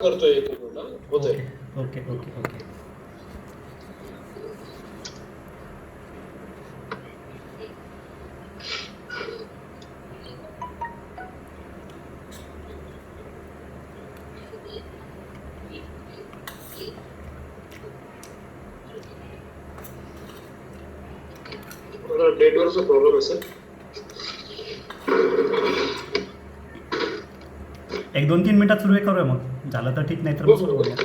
करतोय एक मिनिट होतोय. Okay okay okay. नेटवर्कचा प्रॉब्लेम आहे सर. एक 2-3 मिनिटात सुरू करूया, मग झालं तर ठीक, नाही तर मग सुरू करूया.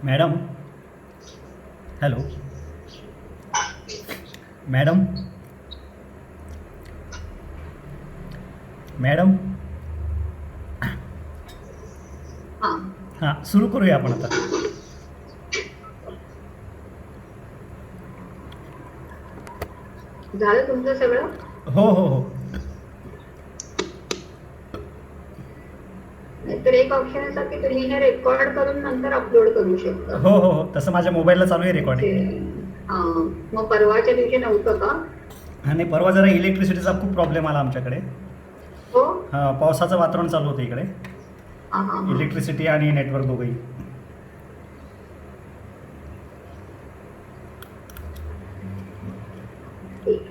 मॅडम, हॅलो मॅडम, मॅडम, हां सुरू करूया आपण आता. झालं तुमचं सगळं? हो हो हो. नाहीतर एक ऑप्शन असा की तुम्ही हे रेकॉर्ड करून नंतर अपलोड करू शकता. हो हो हो, तसं माझ्या मोबाईलला चालू आहे रेकॉर्डिंग. मग परवाच्या दिवशी नव्हतं का? आणि परवा जरा इलेक्ट्रिसिटीचा खूप प्रॉब्लेम आला आमच्याकडे. हो. पावसाचं वातावरण चालू होतं इकडे. हा हा हा. इलेक्ट्रिसिटी आणि नेटवर्क दोघंही. ठीक.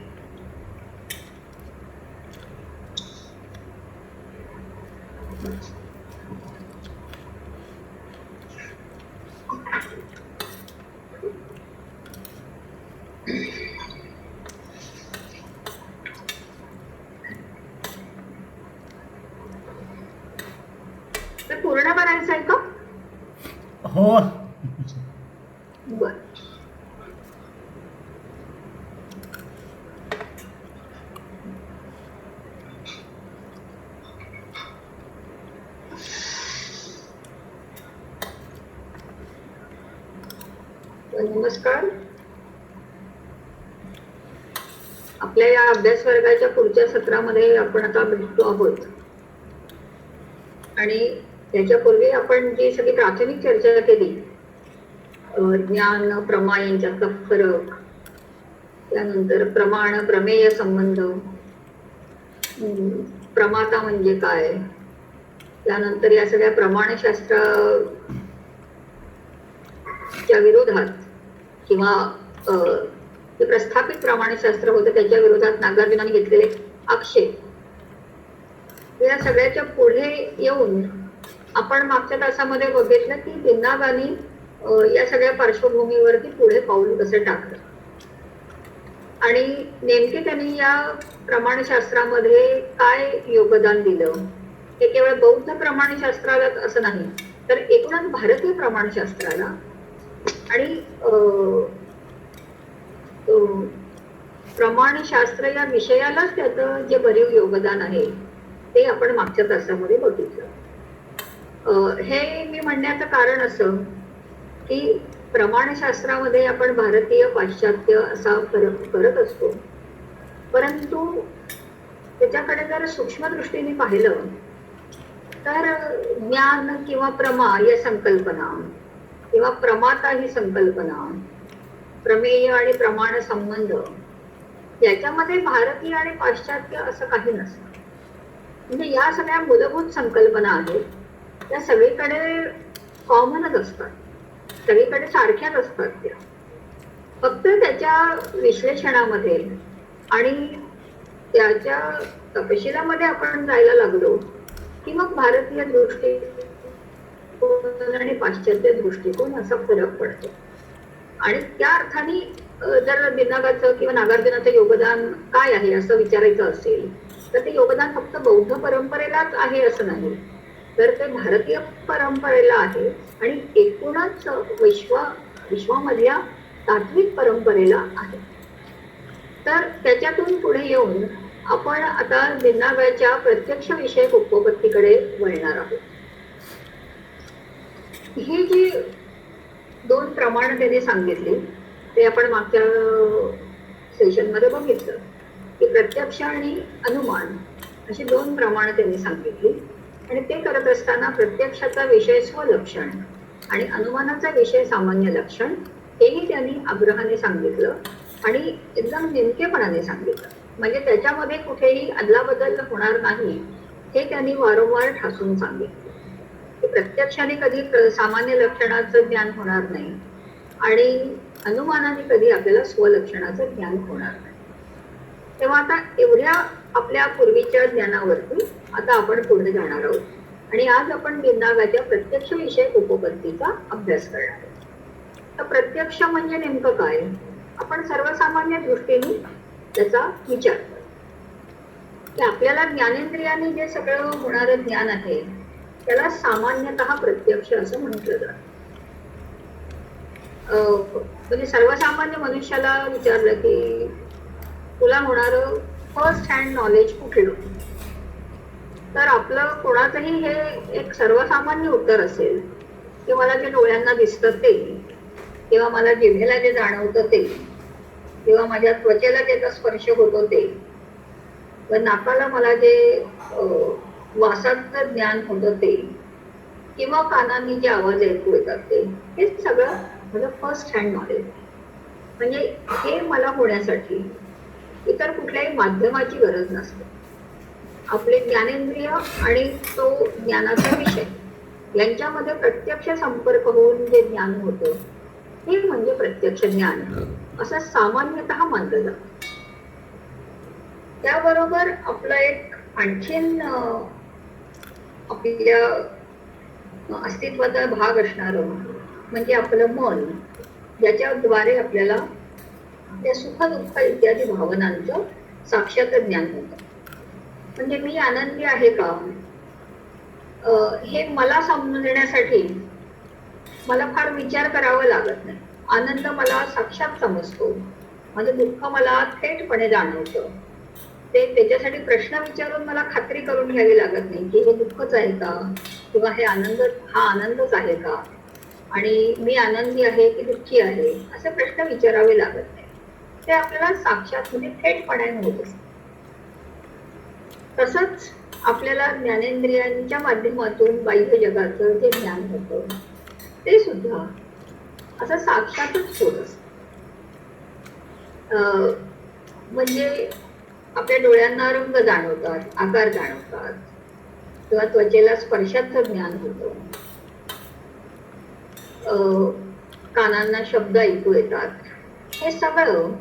ते पूर्ण करायचं आहे का? हो. बर. नमस्कार. आपल्या या अभ्यास वर्गाच्या पुढच्या सत्रामध्ये आपण आता भेटतो आहोत आणि त्याच्यापूर्वी आपण जी सगळी प्राथमिक चर्चा केली, ज्ञान प्रमा यांच्यातला फरक, त्यानंतर प्रमाण प्रमेय संबंध, प्रमाता म्हणजे काय, त्यानंतर या सगळ्या प्रमाणशास्त्राच्या विरोधात किंवा जे प्रस्थापित प्रमाणशास्त्र होतं त्याच्या विरोधात नागार्जुनाने घेतलेले आक्षेप, या सगळ्याच्या पुढे येऊन आपण मागच्या तासामध्ये बघितलं की दिनागानी या सगळ्या पार्श्वभूमीवरती पुढे पाऊल कसं टाकलं आणि नेमके त्यांनी या प्रमाणशास्त्रामध्ये काय योगदान दिलं. हे केवळ बौद्ध प्रमाणशास्त्रालाच असं नाही तर एकूणच भारतीय प्रमाणशास्त्राला आणि प्रमाणशास्त्र या विषयालाच त्याचं जे भरीव योगदान आहे ते आपण मागच्या तासामध्ये बघितलं. हे मी म्हणण्याचं कारण असं की प्रमाणशास्त्रामध्ये आपण भारतीय पाश्चात्य असा फरक करत असतो, परंतु त्याच्याकडे जर सूक्ष्म दृष्टीने पाहिलं तर ज्ञान किंवा प्रमा या संकल्पना किंवा प्रमाता ही संकल्पना, प्रमेय आणि प्रमाण संबंध याच्यामध्ये भारतीय आणि पाश्चात्य असं काही नसतं. म्हणजे या सगळ्या मूलभूत संकल्पना आहेत त्या सगळीकडे कॉमनच असतात, सगळीकडे सारख्याच असतात त्या. फक्त त्याच्या विश्लेषणामध्ये आणि त्याच्या तपशिलामध्ये आपण जायला लागलो की मग भारतीय दृष्टिकोन आणि पाश्चात्य दृष्टिकोन असा फरक पडतो. आणि त्या अर्थाने जर दिनागाचं किंवा नागार्जुनाचं योगदान काय आहे असं विचारायचं असेल तर ते योगदान फक्त बौद्ध परंपरेलाच आहे असं नाही, तर ते भारतीय परंपरेला आहे आणि एकूणच विश्वामधल्या तात्विक परंपरेला आहे. तर त्याच्यातून पुढे येऊन आपण आता दिनागाच्या प्रत्यक्ष विषयक उपपत्तीकडे वळणार आहोत. ही जी दोन प्रमाण त्याने सांगितली ते आपण मागच्या सेशनमध्ये बघितलं की प्रत्यक्ष आणि अनुमान अशी दोन प्रमाण त्यांनी सांगितली आणि ते करत असताना प्रत्यक्षाचा विषय स्वलक्षण आणि अनुमानाचा विषय सामान्य लक्षण हेही त्यांनी आग्रहाने सांगितलं आणि एकदम नेमकेपणाने सांगितलं. म्हणजे त्याच्यामध्ये कुठेही अदलाबदल होणार नाही हे त्यांनी वारंवार ठासून सांगितलं. प्रत्यक्षाने कधी सामान्य लक्षणाचं ज्ञान होणार नाही आणि अनुमानाने कधी आपल्याला स्वलक्षणाचं ज्ञान होणार नाही. तेव्हा आता एवढ्या आपल्या पूर्वीच्या ज्ञानावरती आता आपण पुढे जाणार आहोत आणि आज आपण दिनागाच्या प्रत्यक्ष विषयक उपपत्तीचा अभ्यास करणार आहोत. तर प्रत्यक्ष म्हणजे नेमकं काय, आपण सर्वसामान्य दृष्टीने त्याचा विचार करतो की आपल्याला ज्ञानेंद्रियाने जे सगळं होणारं ज्ञान आहे त्याला सामान्यतः प्रत्यक्ष असं म्हटलं जातं. म्हणजे सर्वसामान्य मनुष्याला विचारलं की तुला होणारं फर्स्ट हँड नॉलेज कुठलं, तर आपलं कोणाचंही हे एक सर्वसामान्य उत्तर असेल की मला जे डोळ्यांना दिसतं ते, किंवा मला जिभेला जे जाणवतं ते, किंवा माझ्या त्वचेला ज्याचा स्पर्श होतो ते, व नाकाला मला जे वासाचं ज्ञान होतं ते, किंवा कानांनी जे आवाज ऐकू येतात ते, हे सगळं माझं फर्स्ट हँड नॉलेज. म्हणजे हे मला होण्यासाठी इतर कुठल्याही माध्यमाची गरज नसते. आपले ज्ञानेंद्रिय आणि तो ज्ञानाचा विषय यांच्यामध्ये प्रत्यक्ष संपर्क होऊन जे ज्ञान होतं हे म्हणजे प्रत्यक्ष ज्ञान असं सामान्यतः मानलं जातं. त्याबरोबर आपला एक आणखीन आपल्या अस्तित्वाचा भाग असणारं म्हणजे आपलं मन, ज्याच्याद्वारे आपल्याला त्या सुख दुःख इत्यादी भावनांचं साक्षात ज्ञान होतं. म्हणजे मी आनंदी आहे का हे मला समजण्यासाठी मला फार विचार करावा लागत नाही. आनंद मला साक्षात समजतो, माझं दुःख मला थेटपणे जाणवतं. ते त्याच्यासाठी प्रश्न विचारून मला खात्री करून घ्यावी लागत नाही की हे दुःखच आहे का किंवा हे हा आनंदच आहे का आणि मी आनंदी आहे की दुःखी आहे असे प्रश्न विचारावे लागत नाही. ते आपल्याला साक्षात म्हणजे थेटपणाने होत असते. तसंच आपल्याला ज्ञानेंद्रियांच्या माध्यमातून बाह्य जगाचं जे ज्ञान होतं ते सुद्धा असं साक्षातच होत असत. म्हणजे आपल्या डोळ्यांना रंग जाणवतात, आकार जाणवतात किंवा त्वचेला स्पर्शाचं ज्ञान होतं, कानांना शब्द ऐकू येतात. हे सगळं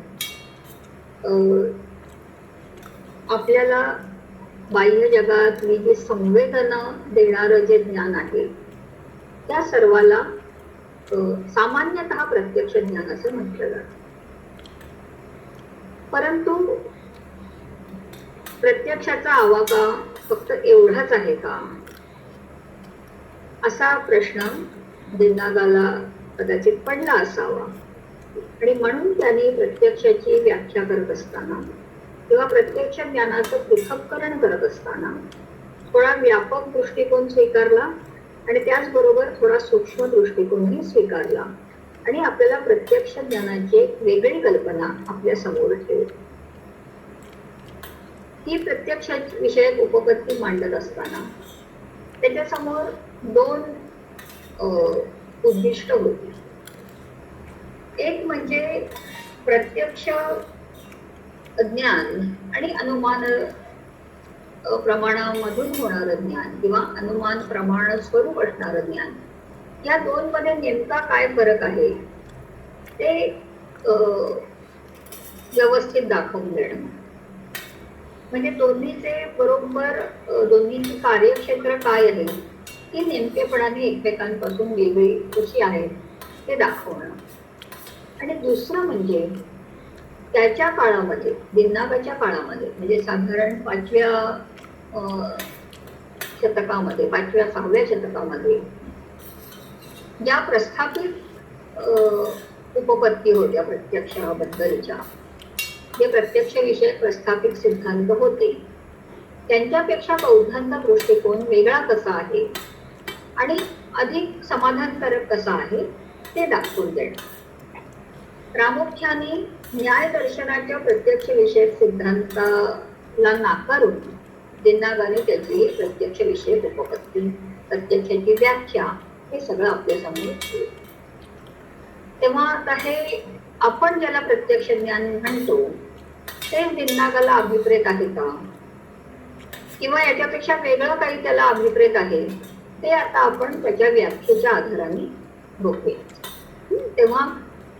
आपल्याला बाह्य जगातली जी संवेदना देणारं जे ज्ञान आहे त्या सर्वाला सामान्यतः प्रत्यक्ष ज्ञान असं म्हटलं जातं. परंतु प्रत्यक्षाचा आवाका फक्त एवढाच आहे का असा प्रश्न दिनागाला कदाचित पडला असावा. आणि म्हणून त्यांनी प्रत्यक्षाची व्याख्या करत असताना किंवा प्रत्यक्ष ज्ञानाचं पृथक्करण करत असताना थोडा व्यापक दृष्टिकोन स्वीकारला आणि त्याचबरोबर थोडा सूक्ष्म दृष्टिकोनही स्वीकारला आणि आपल्याला प्रत्यक्ष ज्ञानाची एक वेगळी कल्पना आपल्या समोर ठेवली. ही प्रत्यक्ष विषयक उपपत्ती मांडत असताना त्याच्यासमोर दोन उद्दिष्ट होती. एक म्हणजे प्रत्यक्ष ज्ञान आणि अनुमान प्रमाणामधून होणारं ज्ञान किंवा अनुमान प्रमाण स्वरूप असणारं ज्ञान, या दोन मध्ये नेमका काय फरक आहे ते व्यवस्थित दाखवून देणं. म्हणजे दोन्हीचे बरोबर दोन्हीची कार्यक्षेत्र काय आहे ती नेमकेपणाने एकमेकांपासून वेगळी कशी आहे ते दाखवणं. आणि दुसरं म्हणजे त्याच्या काळामध्ये, दिनागाच्या काळामध्ये, म्हणजे साधारण 5व्या शतकामध्ये, 5व्या-6व्या शतकामध्ये ज्या प्रस्थापित उपपत्ती होत्या प्रत्यक्षाबद्दलच्या, जे प्रत्यक्ष विषयक प्रस्थापित सिद्धांत होते त्यांच्यापेक्षा बौद्धांचा दृष्टिकोन वेगळा कसा आहे आणि अधिक समाधानकारक कसा आहे ते दाखवून देणं. प्रामुख्याने न्याय दर्शनाच्या प्रत्यक्ष विषयक सिद्धांताला नाकारून दिनागाने त्याची प्रत्यक्ष विषयक उपपत्ती, प्रत्यक्षाची व्याख्या हे सगळं आपल्या समोर ठेवलं. तेव्हा आता हे आपण ज्याला प्रत्यक्ष ज्ञान म्हणतो ते दिनागाला अभिप्रेत आहे का किंवा याच्यापेक्षा वेगळं काही त्याला अभिप्रेत आहे ते आता आपण त्याच्या व्याख्येच्या आधाराने बघूया. तेव्हा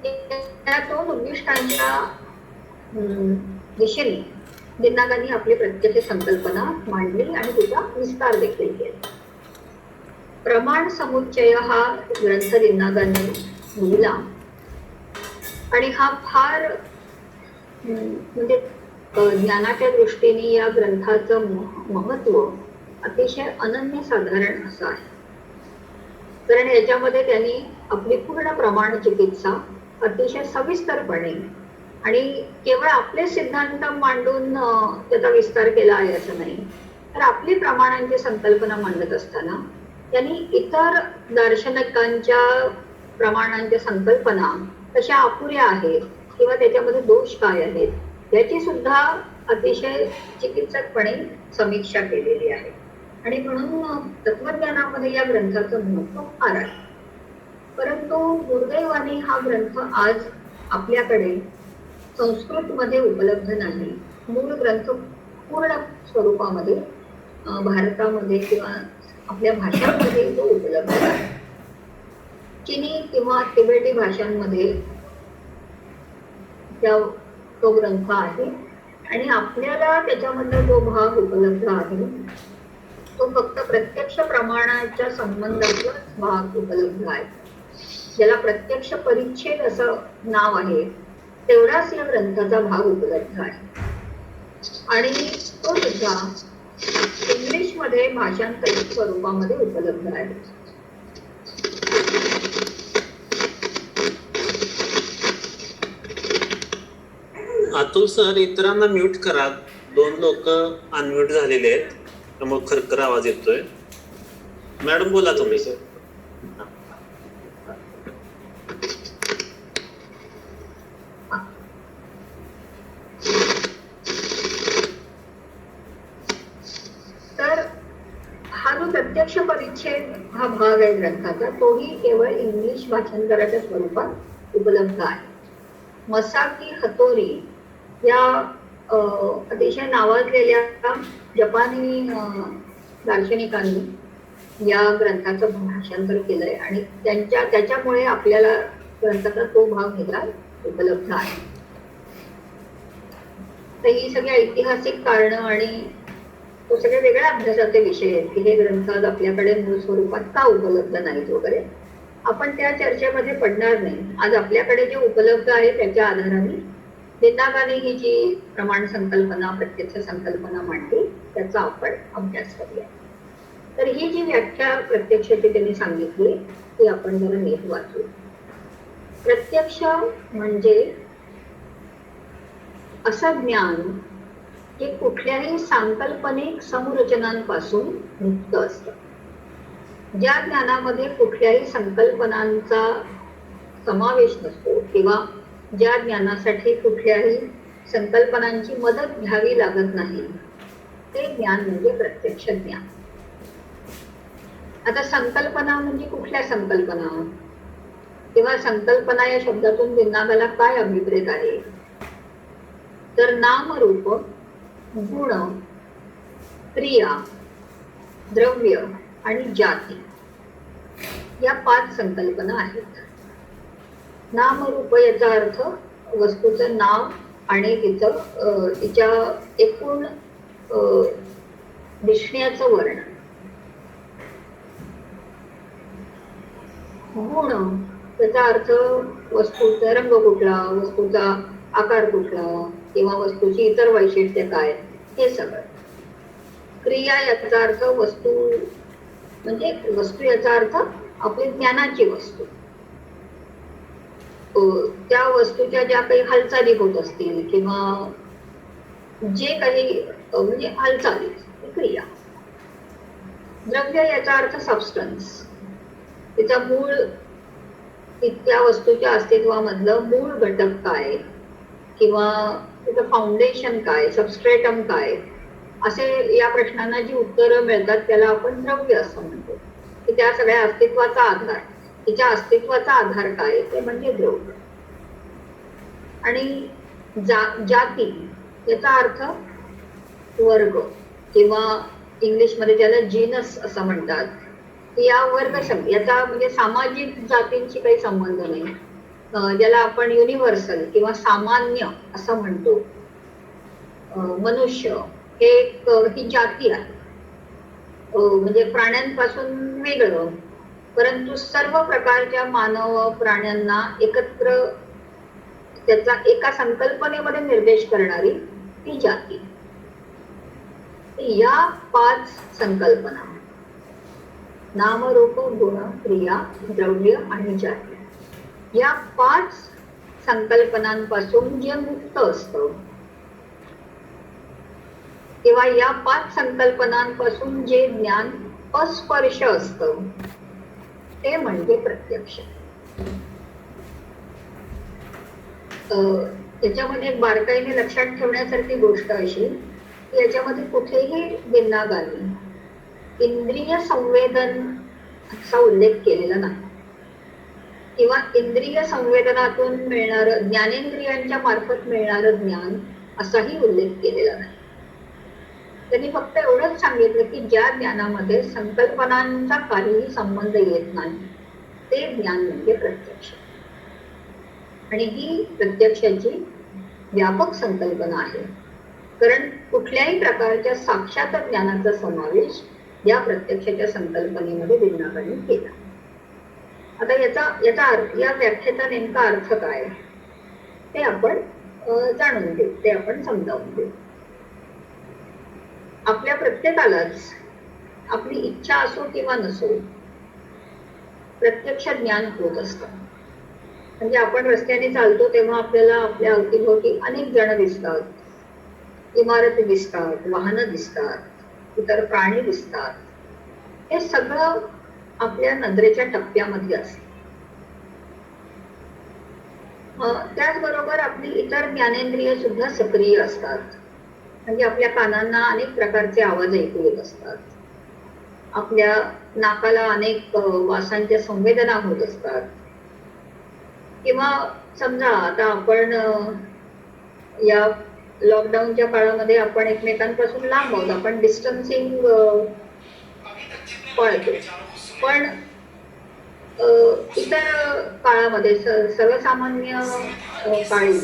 त्या दोन उद्दिष्टांच्या दिशेने दिनागांनी आपली प्रत्यक्ष संकल्पना मांडली आणि तिचा विस्तार देखील केला. प्रमाण समुच्चय हा ग्रंथ दिनागांनी लिहिला आणि हा फार म्हणजे ज्ञानाच्या दृष्टीने या ग्रंथाचं महत्व अतिशय अनन्यसाधारण असं आहे. कारण याच्यामध्ये त्यांनी आपली पूर्ण प्रमाण चिकित्सा अतिशय सविस्तरपणे आणि केवळ आपले सिद्धांत मांडून त्याचा विस्तार केला आहे असं नाही, तर आपली प्रमाणांची संकल्पना मांडत असताना त्यांनी इतर दार्शनिकांच्या प्रमाणांच्या संकल्पना कशा अपुऱ्या आहेत किंवा त्याच्यामध्ये दोष काय आहेत याची सुद्धा अतिशय चिकित्सकपणे समीक्षा केलेली आहे. आणि म्हणून तत्वज्ञानामध्ये या ग्रंथाचं महत्व फार आहे. परंतु दुर्दैवाने हा ग्रंथ आज आपल्याकडे संस्कृतमध्ये उपलब्ध नाही. मूळ ग्रंथ पूर्ण स्वरूपामध्ये भारतामध्ये किंवा आपल्या भाषांमध्ये तो उपलब्ध आहे. चिनी किंवा तिबेटी भाषांमध्ये तो ग्रंथ आहे आणि आपल्याला त्याच्यामधला जो भाग उपलब्ध आहे तो फक्त प्रत्यक्ष प्रमाणाच्या संबंधातलाच भाग उपलब्ध आहे, ज्याला प्रत्यक्ष परिच्छेद असं नाव आहे, तेवढाच या ग्रंथाचा भाग उपलब्ध आहे. आणि तो सुद्धा इंग्लिश मध्ये भाषांतरित स्वरूपामध्ये उपलब्ध आहे. अतुल सर, इतरांना म्यूट करा. 2 लोक अनम्यूट झालेले आहेत, त्यामुळे खरखर आवाज येतोय. मॅडम बोला तुम्ही. सर तर हा जो प्रत्यक्ष परिच्छेद हा भाग आहे ग्रंथाचा, तोही केवळ इंग्लिश भाषांतराच्या स्वरूपात उपलब्ध आहे. मसाकी हतोरी या अतिशय नावाजलेल्या जपानी दार्शनिकांनी या ग्रंथाचं भाषांतर केलंय आणि त्याच्यामुळे आपल्याला ग्रंथाचा तो भाग वेगळा उपलब्ध आहे. तर ही सगळी ऐतिहासिक कारणं आणि तो सगळे वेगळ्या अभ्यासाचे विषय आहेत की हे ग्रंथ आपल्याकडे मूळ स्वरूपात का उपलब्ध नाहीत वगैरे. आपण त्या चर्चेमध्ये पडणार नाही. आज आपल्याकडे जे उपलब्ध आहे त्याच्या आधाराने निनादाने ही जी प्रमाण संकल्पना, प्रत्यक्ष संकल्पना मांडली त्याचा आपण अभ्यास करूया. तर ही जी व्याख्या प्रत्यक्षाची त्यांनी सांगितली ती आपण जरा नीट वाचू. प्रत्यक्ष म्हणजे असं ज्ञान जे कुठल्याही सांकल्पनिक संरचनांपासून मुक्त असतं, ज्या ज्ञानामध्ये कुठल्याही संकल्पनांचा समावेश नसतो किंवा ज्या ज्ञानासाठी कुठल्याही संकल्पनांची मदत घ्यावी लागत नाही, ते ज्ञान म्हणजे प्रत्यक्ष ज्ञान. आता संकल्पना म्हणजे कुठल्या संकल्पना किंवा संकल्पना या शब्दातून दिनागाला काय अभिप्रेत आहे, तर नाम, रूप, गुण, क्रिया, द्रव्य आणि जाती या 5 संकल्पना आहेत. नामरूप याचा अर्थ वस्तूचं नाव आणि तिच्या एकूण दिसण्याचं वर्णन. गुण त्याचा अर्थ वस्तूचा रंग कुठला, वस्तूचा आकार कुठला किंवा वस्तूची इतर वैशिष्ट्ये काय, हे सगळं. क्रिया याचा अर्थ वस्तू म्हणजे वस्तू याचा अर्थ आपली ज्ञानाची वस्तू, त्या वस्तूच्या ज्या काही हालचाली होत असतील किंवा जे काही म्हणजे हालचाली, क्रिया. द्रव्य याचा अर्थ सबस्टन्स, त्याचा मूळ, त्या वस्तूच्या अस्तित्वामधलं मूळ घटक काय किंवा त्याचं फाउंडेशन काय, सबस्ट्रेटम काय, असे या प्रश्नांना जी उत्तरं मिळतात त्याला आपण द्रव्य असं म्हणतो. की त्या सगळ्या अस्तित्वाचा आधार, तिच्या अस्तित्वाचा आधार काय, ते म्हणजे द्रव्य. आणि जाती याचा अर्थ वर्ग किंवा इंग्लिशमध्ये ज्याला जीनस असं म्हणतात, या वर्ग याचा म्हणजे सामाजिक जातींशी काही संबंध नाही, ज्याला आपण युनिव्हर्सल किंवा सामान्य असं म्हणतो. मनुष्य हे ही जाती आहे, म्हणजे प्राण्यांपासून वेगळं, परंतु सर्व प्रकारच्या मानव प्राण्यांना एकत्र त्याचा एका संकल्पनेमध्ये निर्देश करणारी ती जाती. या 5 संकल्पना नाम, रूप, गुण, क्रिया, द्रव्य आणि जाती, या 5 संकल्पनांपासून जे मुक्त असतं किंवा या 5 संकल्पनांपासून जे ज्ञान अस्पर्श असतं ते म्हणजे प्रत्यक्ष. याच्यामध्ये एक बारकाईने लक्षात ठेवण्यासारखी गोष्ट अशी की याच्यामध्ये कुठेही बिनागानी इंद्रिय संवेदनचा उल्लेख केलेला नाही किंवा इंद्रिय संवेदनातून मिळणारं, ज्ञानेंद्रियांच्या मार्फत मिळणारं ज्ञान असाही उल्लेख केलेला नाही. त्यांनी फक्त एवढंच सांगितलं की ज्या ज्ञानामध्ये संकल्पनांचा काहीही संबंध येत नाही ते ज्ञान म्हणजे प्रत्यक्ष. आणि ही प्रत्यक्षाची व्यापक संकल्पना आहे, कारण कुठल्याही प्रकारच्या साक्षात ज्ञानाचा समावेश या प्रत्यक्षाच्या संकल्पनेमध्ये बिंदाबाईंनी केला. आता याचा अर्थ, या व्याख्येचा नेमका अर्थ काय ते आपण जाणून घेऊ, ते आपण समजावून घेऊ. आपल्या प्रत्येकालाच आपली इच्छा असो किंवा नसो प्रत्यक्ष ज्ञान होत असतं. म्हणजे आपण रस्त्याने चालतो तेव्हा आपल्याला आपल्या अवतीभोवती अनेक जण दिसतात, इमारती दिसतात, वाहनं दिसतात, इतर प्राणी दिसतात. हे सगळं आपल्या नजरेच्या टप्प्यामध्ये असतं. त्याचबरोबर आपली इतर ज्ञानेंद्रिय सुद्धा सक्रिय असतात. म्हणजे आपल्या कानांना अनेक प्रकारचे आवाज ऐकू येत असतात, आपल्या नाकाला अनेक वासांच्या संवेदना होत असतात. किंवा समजा आता आपण या लॉकडाऊनच्या काळामध्ये आपण एकमेकांपासून लांब आहोत, आपण डिस्टन्सिंग पाळतो. पण इतर काळामध्ये सर्वसामान्य काळी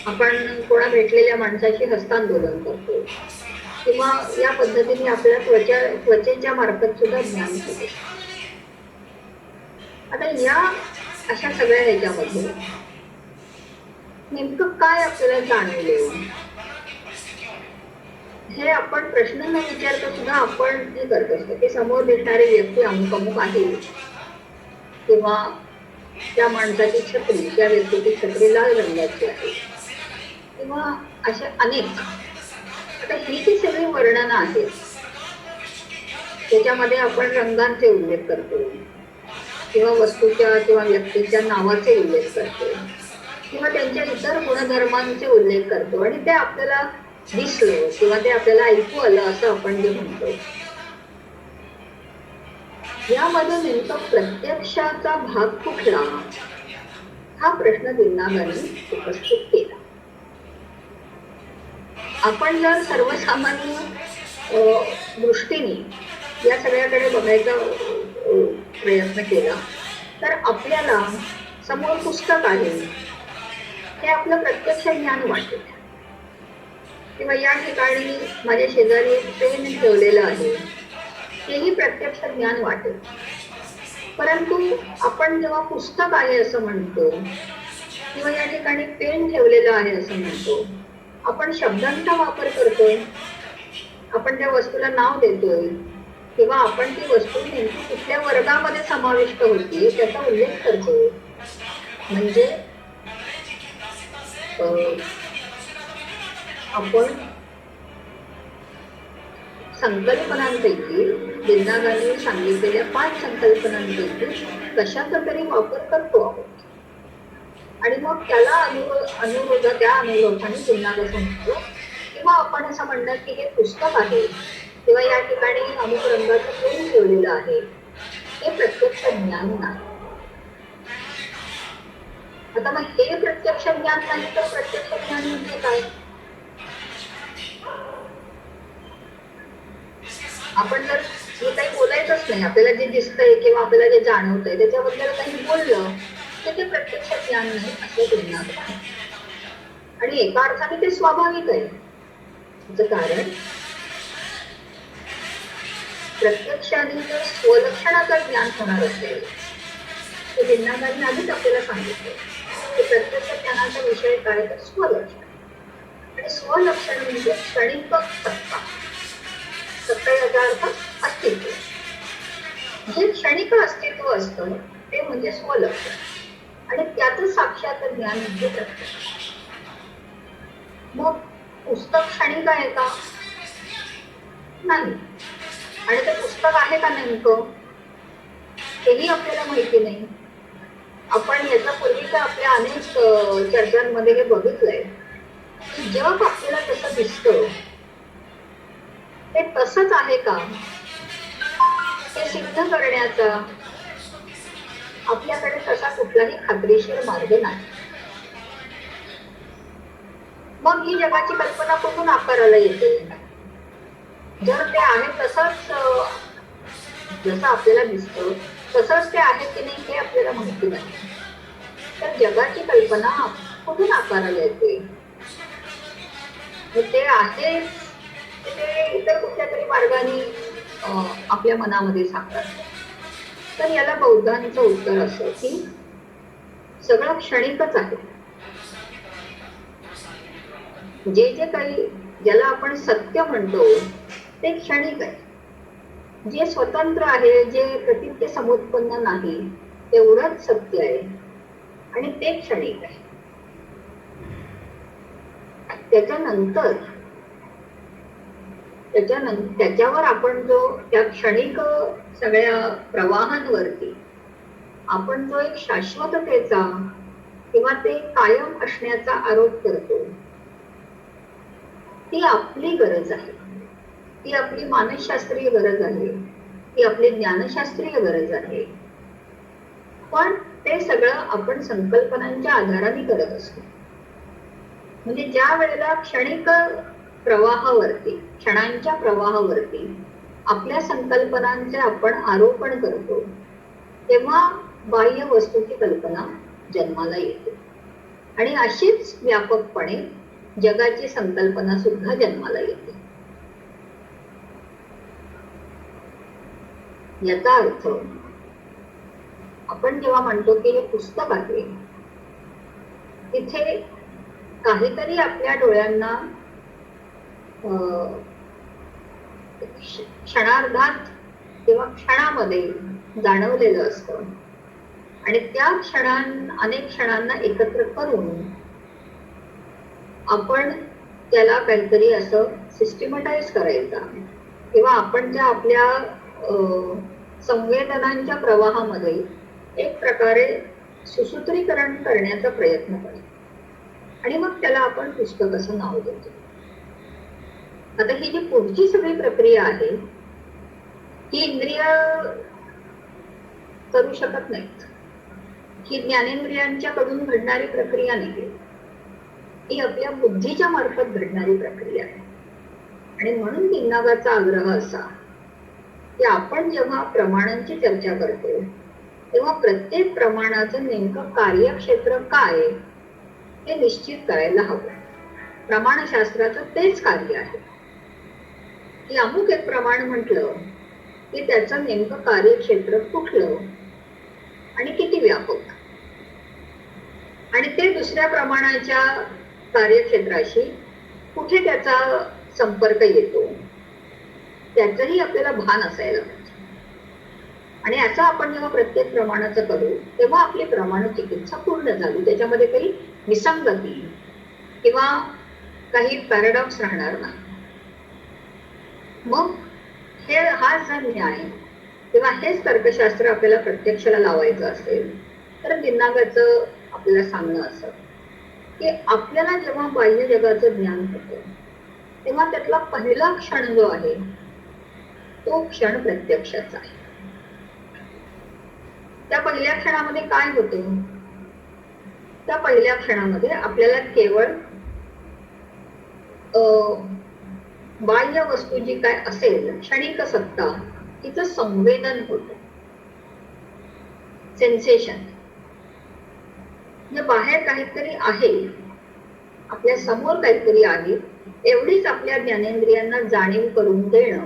आपण कोणा भेटलेल्या माणसाशी हस्तांदोलन करतो किंवा या पद्धतीने आपल्या त्वचेच्या मार्फत सुद्धा ज्ञान होते. आता या अशा सगळ्या ह्याच्यामध्ये नेमकं काय आपल्याला जाणवले हे आपण प्रश्न न विचारता सुद्धा आपण हे करत असतो की समोर दिसणारी व्यक्ती अमुक अमुक आहे, किंवा त्या माणसाची छत्री, त्या व्यक्तीची छत्री लाल रंगाची आहे, किंवा अशा अनेक. आता ही जी सगळी वर्णनं आहेत त्याच्यामध्ये आपण रंगांचे उल्लेख करतो किंवा वस्तूच्या किंवा व्यक्तीच्या नावाचे उल्लेख करतो किंवा त्यांच्या इतर गुणधर्मांचे उल्लेख करतो आणि ते आपल्याला दिसलं किंवा ते आपल्याला ऐकू आलं असं आपण जे म्हणतो. यामध्ये नेमका प्रत्यक्षाचा भाग कुठला हा प्रश्न दिनागांनी उपस्थित केला. आपण जर सर्वसामान्य दृष्टीने या सगळ्याकडे बघायचा प्रयत्न केला तर आपल्याला समोर पुस्तक आहे हे आपलं प्रत्यक्ष ज्ञान वाटेल, किंवा या ठिकाणी माझ्या शेजारी एक पेन ठेवलेलं आहे हेही प्रत्यक्ष ज्ञान वाटेल. परंतु आपण जेव्हा पुस्तक आहे असं म्हणतो किंवा या ठिकाणी पेन ठेवलेलं आहे असं म्हणतो, आपण शब्दांचा वापर करतोय, आपण त्या वस्तूला नाव देतोय किंवा आपण ती वस्तू नेमकी कुठल्या वर्गामध्ये समाविष्ट होती त्याचा उल्लेख करतोय. म्हणजे आपण संकल्पनांपैकी दिनागांनी सांगितलेल्या 5 संकल्पनांपैकी कशाचा तरी वापर करतो आहोत आणि मग त्याला त्या अनुरोधाने दिनागा सांगतो, किंवा आपण असं म्हणतात की हे पुस्तक आहे किंवा या ठिकाणी अमुक रंगाचं पेन ठेवलेलं आहे हे प्रत्यक्ष ज्ञान नाही. आता मग हे प्रत्यक्ष ज्ञान नाही तर प्रत्यक्ष ज्ञान म्हणजे काय? आपण जर हे काही बोलायचंच नाही, आपल्याला जे दिसतंय किंवा आपल्याला जे जाणवतंय त्याच्याबद्दल काही बोललं तर ते प्रत्यक्ष ज्ञान नाही असं म्हणणार. आणि एका अर्थाने ते स्वाभाविक आहे. त्याचं कारण प्रत्यक्षाने जर स्वलक्षणाचं ज्ञान होणार असेल तर दिनागांनी आधीच आपल्याला सांगितलं की प्रत्यक्ष ज्ञानाचा विषय काय तर स्वलक्षण. आणि स्वलक्षण म्हणजे क्षणिक सत्ता. सत्ता याचा अर्थ अस्तित्व. जे क्षणिक अस्तित्व असतं ते म्हणजे स्वलक्षण आणि त्याचं साक्षात ज्ञान म्हणजे प्रत्यक्ष. मग पुस्तक क्षणिक आहे का? नाही. आणि ते पुस्तक आहे का नेमकं हेही आपल्याला माहिती नाही. आपण याच्यापूर्वीच्या आपल्या अनेक चर्चांमध्ये हे बघितलंय की जग आपल्याला तसं दिसतं ते तसंच आहे का हे सिद्ध करण्याचा आपल्याकडे तसा कुठलाही खात्रीशीर मार्ग नाही. मग ही जगाची कल्पना कुठून आकाराला येते? जर ते आहे तसंच जसं आपल्याला दिसतं तसंच ते आहे की नाही हे आपल्याला माहिती नाही. तर जगाची कल्पना कुठून आकाराला येते? ते आहे ते इतर कुठल्या तरी मार्गाने आपल्या मनामध्ये साकारतात. तर याला बौद्धांचं उत्तर असं की सगळं क्षणिकच आहे. जे जे काही ज्याला आपण सत्य म्हणतो ते क्षणिक आहे. जे स्वतंत्र आहे, जे प्रतित्य समुत्पन्न नाही, तेवढंच सत्य आहे आणि ते क्षणिक आहे. त्याच्यावर आपण जो त्या क्षणिक सगळ्या प्रवाहांवरती आपण जो एक शाश्वततेचा किंवा ते कायम असण्याचा आरोप करतो, ती आपली गरज आहे, ती आपली मानसशास्त्रीय गरज आहे, ती आपली ज्ञानशास्त्रीय गरज आहे. पण ते सगळं आपण संकल्पनांच्या आधाराने करत असतो. म्हणजे ज्या वेळेला क्षणिक प्रवाहावरती, क्षणांच्या प्रवाहावरती आपल्या संकल्पनांचे आपण आरोपण करतो, तेव्हा बाह्य वस्तूची कल्पना जन्माला येते आणि अशीच व्यापकपणे जगाची संकल्पना सुद्धा जन्माला येते. याचा अर्थ आपण जेव्हा म्हणतो की हे पुस्तक आहे, तिथे काहीतरी आपल्या डोळ्यांना क्षणार्धात किंवा क्षणामध्ये जाणवलेलं असतं आणि त्या अनेक क्षणांना एकत्र करून आपण त्याला काहीतरी असं सिस्टमॅटाइज करायचा किंवा आपण त्या आपल्या संवेदनांच्या प्रवाहामध्ये एक प्रकारे सुसूत्रीकरण करण्याचा प्रयत्न करतो आणि मग त्याला आपण पुस्तक असं नाव देतो. आता ही जी पुढची सगळी प्रक्रिया आहे ही इंद्रिय करू शकत नाहीत. ही ज्ञानेंद्रियांच्या कडून घडणारी प्रक्रिया नाही, ही आपल्या बुद्धीच्या मार्फत घडणारी प्रक्रिया आहे. आणि म्हणून दिन्नागाचा आग्रह असा की आपण जेव्हा प्रमाणांची चर्चा करतो तेव्हा प्रत्येक प्रमाणाचं नेमकं कार्यक्षेत्र काय हे निश्चित करायला हवं. प्रमाणशास्त्राचं तेच कार्य आहे की अमुक एक प्रमाण म्हटलं की त्याचं नेमकं कार्यक्षेत्र कुठलं आणि किती व्यापक, आणि ते दुसऱ्या प्रमाणाच्या कार्यक्षेत्राशी कुठे त्याचा संपर्क येतो त्याचंही आपल्याला भान असायला पाहिजे. आणि असं आपण जेव्हा प्रत्येक प्रमाणाचं करू तेव्हा आपली प्रमाण चिकित्सा पूर्ण झाली, त्याच्यामध्ये काही विसंगती किंवा काही पॅराडॉक्स राहणार नाही. मग हा जर न्याय किंवा हेच तर्कशास्त्र आपल्याला प्रत्यक्षाला लावायचं असेल तर दिन्नागाचं आपल्याला सांगणं असं की आपल्याला जेव्हा बाह्य जगाचं ज्ञान होतं तेव्हा त्यातला पहिला क्षण जो आहे तो क्षण प्रत्यक्षाचा आहे. त्या पहिल्या क्षणामध्ये काय होतं? त्या पहिल्या क्षणामध्ये आपल्याला केवळ बाह्य वस्तू जी काय असेल क्षणिक सत्ता तिचं संवेदन होतं, सेन्सेशन. म्हणजे बाहेर काहीतरी आहे, आपल्या समोर काहीतरी आहे एवढीच आपल्या ज्ञानेंद्रियांना जाणीव करून देणं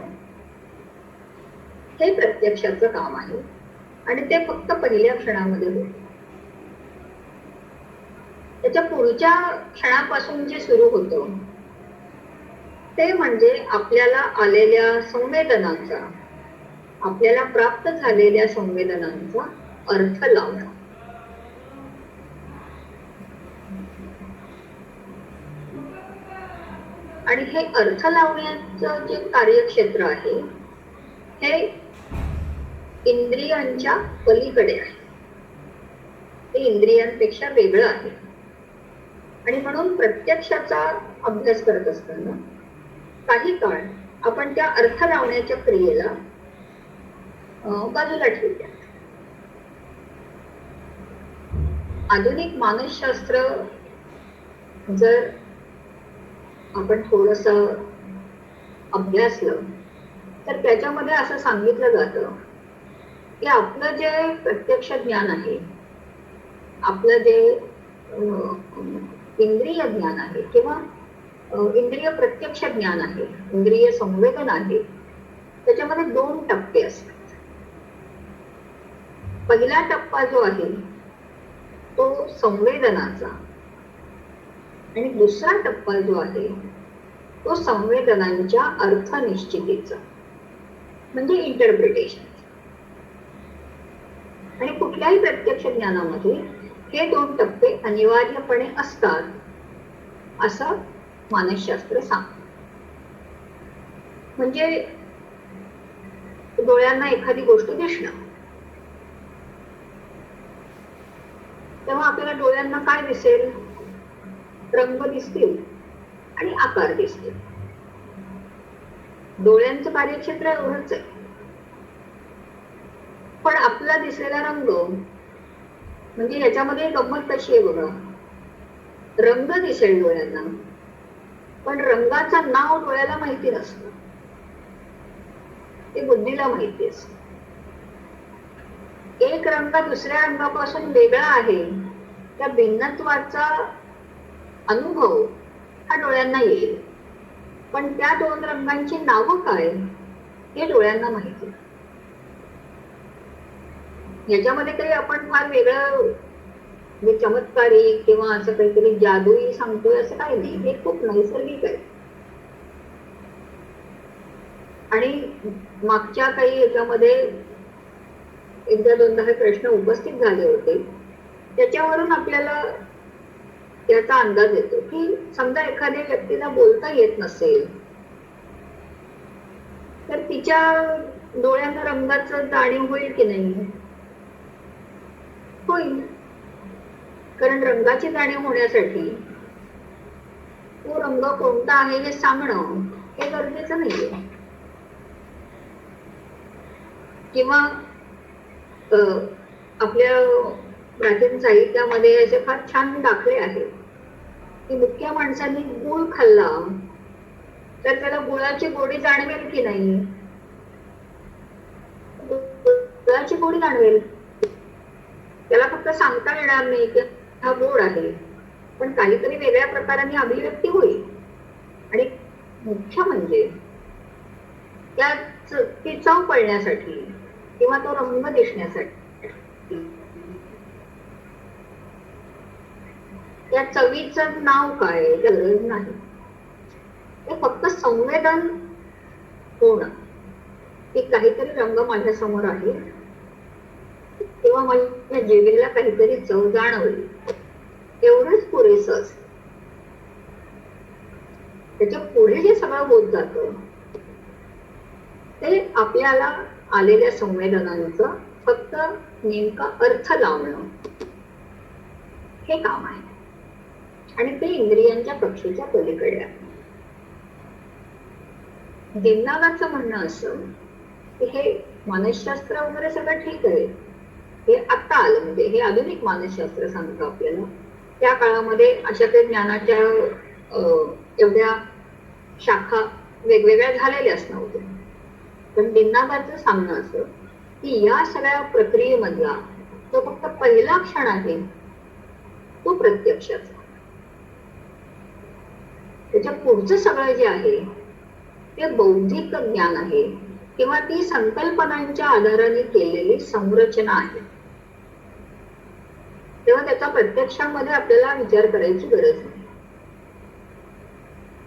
हे प्रत्यक्षाचं काम आहे आणि ते फक्त पहिल्या क्षणामध्ये होतं. त्याच्या पुढच्या क्षणापासून जे सुरू होतं ते म्हणजे आपल्याला आलेल्या संवेदनांचा, आपल्याला प्राप्त झालेल्या संवेदनांचा अर्थ लावणं. आणि हे अर्थ लावण्याचं जे कार्यक्षेत्र आहे हे इंद्रियांच्या पलीकडे आहे, ते इंद्रियांपेक्षा वेगळं आहे. आणि म्हणून प्रत्यक्षाचा अभ्यास करत असताना काही काळ आपण त्या अर्थ लावण्याच्या क्रियेला बाजूला ठेवूया. आधुनिक मानसशास्त्र जर आपण थोडंसं अभ्यासलं तर त्याच्यामध्ये असं सांगितलं जातं की आपलं जे प्रत्यक्ष ज्ञान आहे, आपलं जे इंद्रिय ज्ञान आहे किंवा इंद्रिय प्रत्यक्ष ज्ञान आहे, इंद्रिय संवेदन आहे, त्याच्यामध्ये 2 टप्पे असतात. पहिला टप्पा जो आहे तो संवेदनाचा आणि दुसरा टप्पा जो आहे तो संवेदनांच्या अर्थनिश्चितीचा, म्हणजे इंटरप्रिटेशन. आणि कुठल्याही प्रत्यक्ष ज्ञानामध्ये हे 2 टप्पे अनिवार्यपणे असतात असं मानसशास्त्र सांगतं. म्हणजे डोळ्यांना एखादी गोष्ट दिसणं, तेव्हा आपल्याला डोळ्यांना काय दिसेल? रंग दिसतील आणि आकार दिसतील. डोळ्यांचं कार्यक्षेत्र एवढंच आहे. पण आपला दिसलेला रंग, म्हणजे ह्याच्यामध्ये गंमत कशी आहे बघा, रंग दिसेल डोळ्यांना पण रंगाचं नाव डोळ्याला माहिती नसतं, ते बुद्धीला माहिती असतं. एक रंग दुसऱ्या रंगापासून वेगळा आहे, त्या भिन्नत्वाचा अनुभव हा डोळ्यांना येईल, पण त्या 2 रंगांची नावं काय हे डोळ्यांना माहिती. याच्यामध्ये काही आपण फार वेगळं चमत्कारी किंवा असं काहीतरी जादुई सांगतोय असं काही नाही. हे खूप नैसर्गिक आहे. आणि मागच्या काही याच्यामध्ये एकदा दोनदा हे प्रश्न उपस्थित झाले होते, त्याच्यावरून आपल्याला याचा अंदाज येतो की समजा एखाद्या व्यक्तीला बोलता येत नसेल तर तिच्या डोळ्यांना रंगाचं जाणीव होईल की नाही? होईल. कारण रंगाची जाणीव होण्यासाठी तो रंग कोणता आहे हे सांगणं हे गरजेचं नाहीये. किंवा आपल्या प्राचीन साहित्यामध्ये असे फार छान दाखले आहेत की मुख्य माणसांनी गुळ खाल्ला तर त्याला गुळाची गोडी जाणवेल की नाही? गुळाची गोडी जाणवेल. त्याला फक्त सांगता येणार नाही की हा गोड आहे, पण काहीतरी वेगळ्या प्रकाराने अभिव्यक्ती होईल. आणि मुख्य म्हणजे ती चव कळण्यासाठी किंवा तो रंग दिसण्यासाठी त्या चवीचं नाव काय गरज नाही. ते फक्त संवेदन होणं की काहीतरी रंग माझ्या समोर आहे किंवा माझ्या जिभेला काहीतरी चव जाणवली, एवढंच पुरेसं असतं. त्याच्या पुढे जे सगळं होत जातं ते आपल्याला आलेल्या संवेदनांचं फक्त नेमका अर्थ लावणं हे काम आहे. आणि ते इंद्रियांच्या कक्षेच्या पलीकडे आहे. दिमनागाचं म्हणणं असं की हे मानसशास्त्र वगैरे सगळं ठीक आहे, हे आता आलं, म्हणजे हे आधुनिक मानसशास्त्र सांगतं आपल्याला. त्या काळामध्ये अशा काही ज्ञानाच्या एवढ्या शाखा वेगवेगळ्या झालेल्याच नव्हत्या. पण दिमनागाचं सांगणं असं की या सगळ्या प्रक्रियेमधला जो फक्त पहिला क्षण आहे तो प्रत्यक्षाचा. त्याच्या पुढचं सगळं जे आहे ते बौद्धिक ज्ञान आहे किंवा ती संकल्पनांच्या आधाराने केलेली संरचना आहे. तेव्हा त्याचा प्रत्यक्षामध्ये आपल्याला विचार करायची गरज नाही.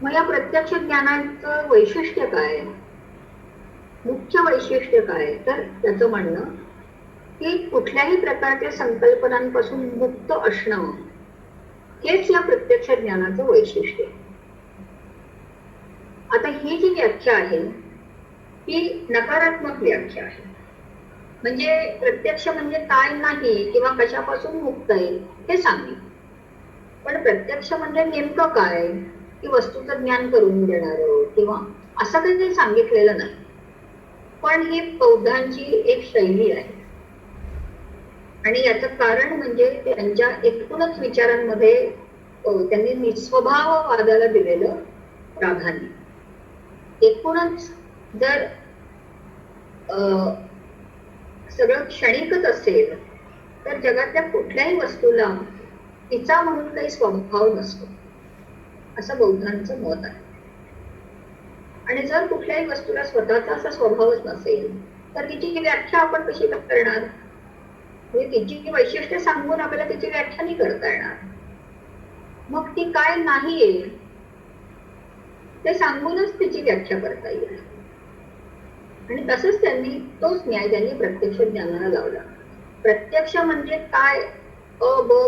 मग या प्रत्यक्ष ज्ञानाचं वैशिष्ट्य काय, मुख्य वैशिष्ट्य काय? तर त्याचं म्हणणं की कुठल्याही प्रकारच्या संकल्पनांपासून मुक्त असणं हेच या प्रत्यक्ष ज्ञानाचं वैशिष्ट्य. आता ही जी व्याख्या आहे ही नकारात्मक व्याख्या आहे. म्हणजे प्रत्यक्ष म्हणजे काय नाही किंवा कशापासून मुक्त आहे हे सांगेल. पण प्रत्यक्ष म्हणजे नेमकं काय की वस्तूचं ज्ञान करून देणारं किंवा असं काही सांगितलेलं नाही. पण ही बौद्धांची एक शैली आहे आणि याचं कारण म्हणजे त्यांच्या एकूणच विचारांमध्ये त्यांनी निस्वभाववादाला दिलेलं प्राधान्य. एकूणच जर सगळं क्षणिकच असेल तर जगातल्या कुठल्याही वस्तूला तिचा म्हणून काही स्वभाव नसतो असं बौद्धांचं मत आहे. आणि जर कुठल्याही वस्तूला स्वतःचा असा स्वभावच नसेल तर तिची व्याख्या आपण कशी करणार? म्हणजे तिची वैशिष्ट्ये सांगून आपल्याला तिची व्याख्या नाही करता येणार. मग ती काय नाहीये ते सांगूनच तिची व्याख्या करता येईल. आणि तसंच तोच न्याय त्यांनी प्रत्यक्ष ज्ञानाला लावला. प्रत्यक्ष म्हणजे काय? अ ब